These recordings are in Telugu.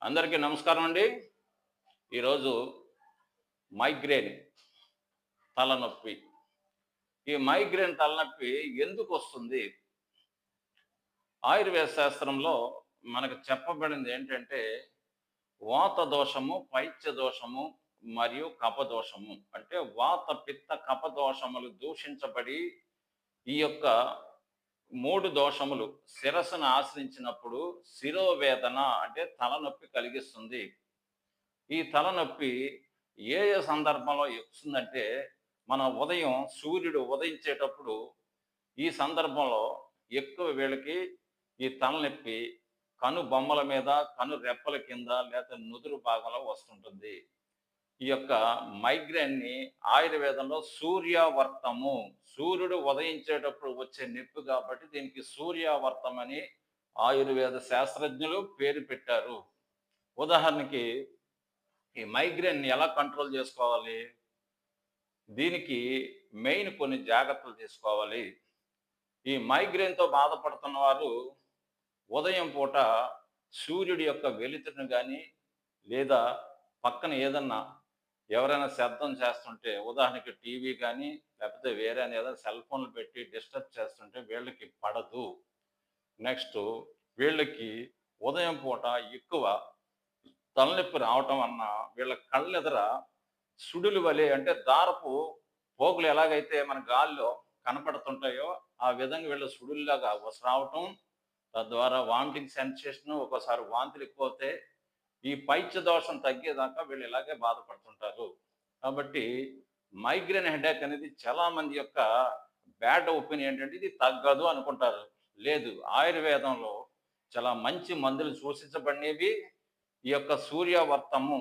అందరికీ నమస్కారం అండి. ఈరోజు మైగ్రేన్ తలనొప్పి. ఈ మైగ్రేన్ తలనొప్పి ఎందుకొస్తుంది? ఆయుర్వేద శాస్త్రంలో మనకు చెప్పబడింది ఏంటంటే, వాత దోషము, పైత్య దోషము మరియు కఫదోషము. అంటే వాత, పిత్త, కఫదోషములు దూషించబడి ఈ యొక్క 3 దోషములు శిరస్సును ఆశ్రయించినప్పుడు శిరోవేదన అంటే తలనొప్పి కలిగిస్తుంది. ఈ తలనొప్పి ఏ ఏ సందర్భంలో వస్తుందంటే, మన ఉదయం సూర్యుడు ఉదయించేటప్పుడు ఈ సందర్భంలో ఎక్కువ వీళ్ళకి ఈ తలనొప్పి కను బొమ్మల మీద, కను రెప్పల కింద లేకపోతే నుదురు భాగంలో వస్తుంటుంది. ఈ యొక్క మైగ్రేన్‌ని ఆయుర్వేదంలో సూర్యావర్తము, సూర్యుడు ఉదయించేటప్పుడు వచ్చే నొప్పి కాబట్టి దీనికి సూర్యావర్తం అని ఆయుర్వేద శాస్త్రజ్ఞులు పేరు పెట్టారు. ఉదాహరణకి ఈ మైగ్రేన్‌ని ఎలా కంట్రోల్ చేసుకోవాలి? దీనికి మెయిన్ కొన్ని జాగ్రత్తలు తీసుకోవాలి. ఈ మైగ్రేన్‌తో బాధపడుతున్న వారు ఉదయం పూట సూర్యుడి యొక్క వెలుతురుని గాని, లేదా పక్కన ఏదన్నా ఎవరైనా శబ్దం చేస్తుంటే, ఉదాహరణకి టీవీ గాని, లేకపోతే వేరే ఏదైనా సెల్ ఫోన్‌లు పెట్టి డిస్టర్బ్ చేస్తుంటే వీళ్ళకి పడదు. నెక్స్టు వీళ్ళకి ఉదయం పూట ఎక్కువ తలనొప్పి రావటం వలన వీళ్ళ కళ్ళెదర సుడులు వలె అంటే దారపు పోగులు ఎలాగైతే మన గాల్లో కనపడుతుంటాయో, ఆ విధంగా వీళ్ళ సుడుల్లాగా రావటం, తద్వారా వామిటింగ్ సెన్సేషను, ఒక్కోసారి వాంతులు ఎక్కువవుతాయి. ఈ పైత్య దోషం తగ్గేదాకా వీళ్ళు ఇలాగే బాధపడుతుంటారు. కాబట్టి మైగ్రేన్ హెడేక్ అనేది చాలామంది యొక్క బ్యాడ్ ఒపీనియన్ ఏంటంటే ఇది తగ్గదు అనుకుంటారు. లేదు, ఆయుర్వేదంలో చాలా మంచి మందులు సూచించబడినవి. ఈ యొక్క సూర్యావర్తము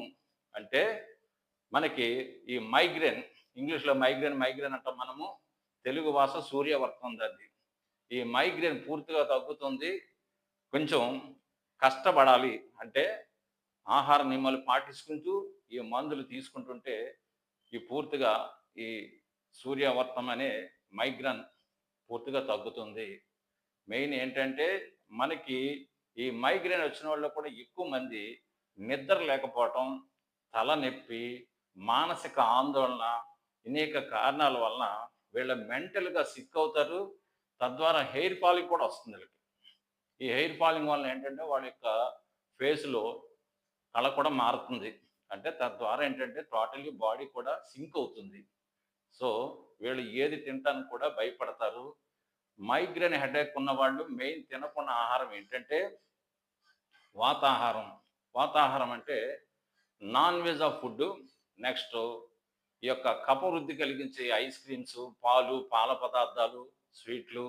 అంటే మనకి ఈ మైగ్రేన్, ఇంగ్లీష్‌లో మైగ్రేన్ అంటాం మనము. తెలుగు భాష సూర్యవర్తం దాన్ని. ఈ మైగ్రేన్ పూర్తిగా తగ్గుతుంది. కొంచెం కష్టపడాలి. అంటే ఆహార నియమాలు పాటించుకుంటూ ఈ మందులు తీసుకుంటుంటే ఈ పూర్తిగా ఈ సూర్యావర్తం అనే మైగ్రేన్ పూర్తిగా తగ్గుతుంది. మెయిన్ ఏంటంటే మనకి ఈ మైగ్రేన్ వచ్చిన వాళ్ళు కూడా ఎక్కువ మంది నిద్ర లేకపోవటం, తలనొప్పి, మానసిక ఆందోళన అనేక కారణాల వలన వీళ్ళు మెంటల్‌గా సిక్ అవుతారు. తద్వారా హెయిర్ ఫాలింగ్ కూడా వస్తుంది వీళ్ళకి. ఈ హెయిర్ ఫాలింగ్ వలన ఏంటంటే వాళ్ళ యొక్క ఫేస్‌లో కళ కూడా మారుతుంది. అంటే తద్వారా ఏంటంటే టోటల్లీ బాడీ కూడా సింక్ అవుతుంది. సో, వీళ్ళు ఏది తినటానికి కూడా భయపడతారు. మైగ్రేన్ హెడేక్ ఉన్నవాళ్ళు మెయిన్ తినకున్న ఆహారం ఏంటంటే వాతాహారం. వాతాహారం అంటే non veg of food. Next ఈ యొక్క కఫవృద్ధి కలిగించే ఐస్ క్రీమ్సు, పాలు, పాల పదార్థాలు, స్వీట్లు,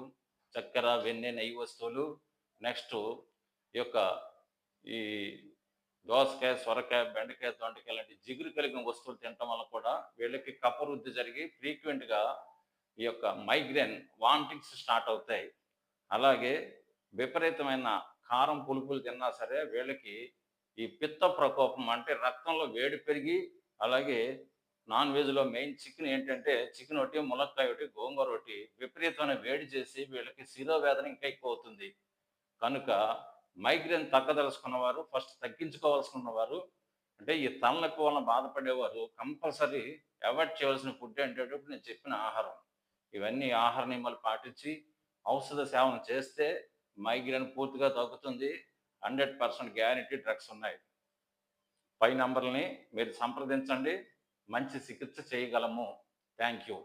చక్కెర, వెన్నె, నెయ్యి వస్తువులు. నెక్స్టు ఈ యొక్క ఈ దోసకాయ, సొరకాయ, బెండకాయ, దొండకాయ లాంటి జిగురు కలిగిన వస్తువులు తినటం వల్ల కూడా వీళ్ళకి కఫవృద్ధి జరిగి ఫ్రీక్వెంట్‌గా ఈ యొక్క మైగ్రేన్ వామిటింగ్స్ స్టార్ట్ అవుతాయి. అలాగే విపరీతమైన కారం, పులుపులు తిన్నా సరే వీళ్ళకి ఈ పిత్త ప్రకోపం అంటే రక్తంలో వేడి పెరిగి, అలాగే నాన్ వెజ్‌లో మెయిన్ చికెన్ ఏంటంటే చికెన్ ఒకటి, ములక్కాయ ఒకటి, గోంగూర ఒకటి విపరీతమైన వేడి చేసి వీళ్ళకి శిరోవేదన ఇంకా ఎక్కువవుతుంది. కనుక మైగ్రేన్ తగ్గదలుచుకున్న వారు ఫస్ట్ తగ్గించుకోవాల్సుకున్న వారు అంటే ఈ తలనొప్పి వలన బాధపడేవారు కంపల్సరీ అవాయిడ్ చేయవలసిన ఫుడ్ ఏంటంటే నేను చెప్పిన ఆహారం. ఇవన్నీ ఆహార నియమాలు పాటించి ఔషధ సేవన చేస్తే మైగ్రేన్ పూర్తిగా తగ్గుతుంది. 100% గ్యారంటీ డ్రగ్స్ ఉన్నాయి. పై నంబర్‌లని మీరు సంప్రదించండి. మంచి చికిత్స చేయగలము. Thank you.